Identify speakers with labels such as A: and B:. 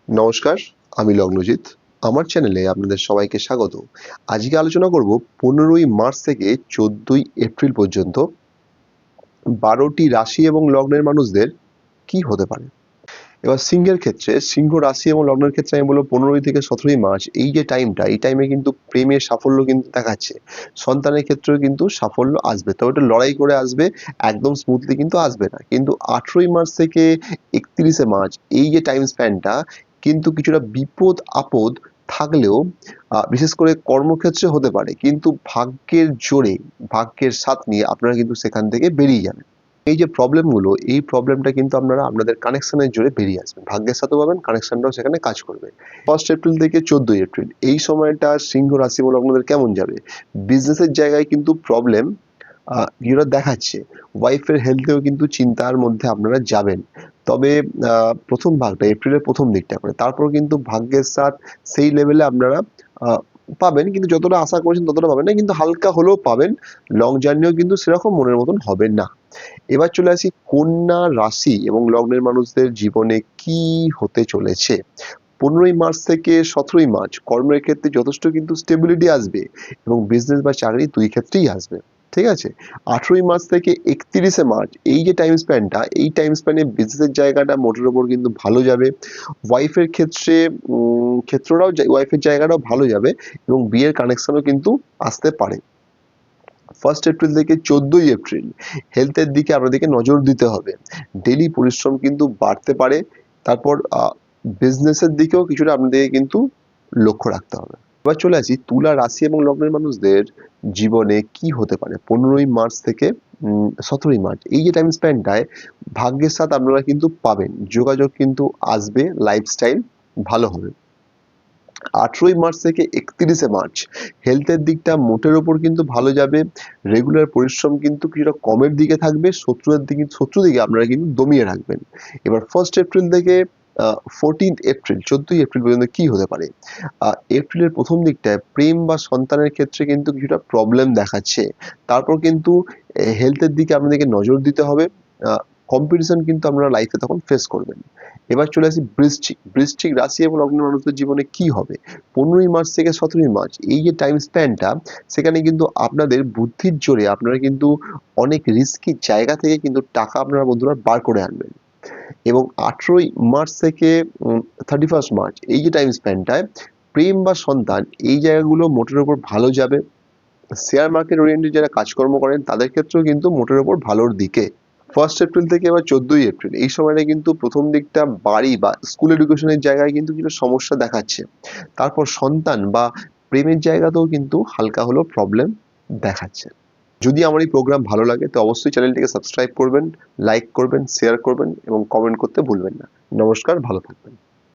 A: নমস্কার, আমি লগ্নজিৎ। আমার চ্যানেলে আপনাদের সবাইকে স্বাগত। আজকে আলোচনা করব 15ই মার্চ থেকে 14ই এপ্রিল পর্যন্ত 12টি রাশি এবং লগ্নের মানুষদের কি হতে পারে। এবার সিংহের ক্ষেত্রে, সিংহ রাশি এবং লগ্নের ক্ষেত্রে আমি বলব 15ই থেকে 17ই মার্চ এই যে টাইমটা, এই টাইমে কিন্তু প্রেমের সাফল্য কিন্তু দেখাচ্ছে। সন্তানের ক্ষেত্রেও কিন্তু সাফল্য আসবে। তবে এটা লড়াই করে আসবে, একদম স্মুথলি কিন্তু আসবে না। কিন্তু 18ই মার্চ থেকে 31শে মার্চ এই যে টাইম স্প্যানটা কিন্তু কিছুটা বিপদ-আপদ থাকলেও বিশেষ করে কর্মক্ষেত্রে হতে পারে। কিন্তু ভাগ্যের জোরে, ভাগ্যের সাথ নিয়ে আপনারা কিন্তু সেখান থেকে বেরিয়ে যাবেন। এই যে প্রবলেমগুলো, এই প্রবলেমটা কিন্তু আপনারা আপনাদের কানেকশনের জোরে বেরিয়ে আসবেন। ভাগ্যের সাথেও পাবেন, কানেকশনটাও সেখানে কাজ করবে। 1st এপ্রিল থেকে 14ই এপ্রিল এই সময়টা সিংহ রাশি এবং লগ্নদের কেমন যাবে? বিজনেসের জায়গায় কিন্তু প্রবলেম যেটা দেখাচ্ছে। ওয়াইফের হেলথেও কিন্তু চিন্তার মধ্যে আপনারা যাবেন। তবে প্রথম ভাগটা এপ্রিলের প্রথম দিকটা করে। তারপর কিন্তু ভাগ্যের সাথ সেই লেভেলে আপনারা আ পাবেন, কিন্তু যতটা আশা করেছেন ততটা পাবেন না। কিন্তু হালকা হলেও পাবেন। লং জার্নিও কিন্তু সেরকম মনের মতন হবে না। এবার চলে আসি কন্যা রাশি এবং লগ্নের মানুষদের জীবনে কি হতে চলেছে। 15ই মার্চ থেকে 17ই মার্চ কর্মের ক্ষেত্রে যথেষ্ট কিন্তু স্টেবিলিটি আসবে এবং বিজনেস বা চাকরি দুই ক্ষেত্রেই আসবে। ঠিক আছে? 18ই মার্চ থেকে 31শে মার্চ এই যে টাইম স্প্যানটা, এই টাইম স্প্যানে বিজনেসের জায়গাটা মোটের উপর কিন্তু ভালো যাবে। ওয়াইফের ক্ষেত্রে ওয়াইফের জায়গাটাও ভালো যাবে এবং বিয়ের কানেকশনও কিন্তু আসতে পারে। 1st এপ্রিল থেকে 14ই এপ্রিল হেলথের দিকে আপনাদেরকে নজর দিতে হবে। ডেইলি পরিশ্রম কিন্তু বাড়তে পারে। তারপর বিজনেসের দিকেও কিছুটা আপনাদেরকে কিন্তু লক্ষ্য রাখতে হবে। এবার চলে আসি তুলা রাশি এবং লগ্নের মানুষদের জীবনে কি হতে পারে 15ই মার্চ থেকে 17ই মার্চ এই যে টাইম স্প্যানটায় ভাগ্যের সাথ আপনারা কিন্তু পাবেন। যোগাযোগ কিন্তু আসবে, লাইফস্টাইল ভালো হবে। 18ই মার্চ থেকে 31শে মার্চ হেলথের দিকটা মোটের ওপর কিন্তু ভালো যাবে। রেগুলার পরিশ্রম কিন্তু কিছুটা কমের দিকে থাকবে। শত্রুদিকে আপনারা কিন্তু দমিয়ে রাখবেন। এবার 1st এপ্রিল থেকে 14th এপ্রিল 14ই এপ্রিল পর্যন্ত কি হতে পারে? এপ্রিলের প্রথম দিকটায় প্রেম বা সন্তানের ক্ষেত্রে কিন্তু কিছুটা প্রবলেম দেখাচ্ছে। তারপর কিন্তু হেলথের দিকে আপনাদেরকে নজর দিতে হবে। আ কম্পিটিশন কিন্তু আপনারা লাইফে তখন ফেস করবেন। এবার চলে আসি বৃশ্চিক। বৃশ্চিক রাশি এবং লগ্নের মানুষদের জীবনে কি হবে? 15ই মার্চ থেকে 17ই মার্চ এই যে টাইম স্প্যানটা, সেখানে কিন্তু আপনাদের বুদ্ধির জোরে আপনারা কিন্তু অনেক রিস্কি জায়গা থেকে কিন্তু টাকা আপনারা বন্ধুরা বার করে আনবেন। এবং 18ই মার্চ থেকে 31st মার্চ এই যে টাইম স্প্যানটায় প্রেম বা সন্তান এই জায়গাগুলো মোটের উপর ভালো যাবে। শেয়ার মার্কেট ওরিয়েন্টেড যারা কাজকর্ম করেন তাদের ক্ষেত্রেও কিন্তু মোটের উপর ভালোর দিকে। 1st এপ্রিল থেকে এবার 14ই এপ্রিল এই সময়টা কিন্তু প্রথম দিকটা বাড়ি বা স্কুল এডুকেশনের জায়গায় কিন্তু কিছু সমস্যা দেখাচ্ছে। তারপর সন্তান বা প্রেমের জায়গাতেও কিন্তু হালকা হলেও প্রবলেম দেখাচ্ছে। যদি আমার এই প্রোগ্রাম ভালো লাগে তো অবশ্যই চ্যানেলটিকে সাবস্ক্রাইব করবেন, লাইক করবেন, শেয়ার করবেন এবং কমেন্ট করতে ভুলবেন না। নমস্কার, ভালো থাকবেন।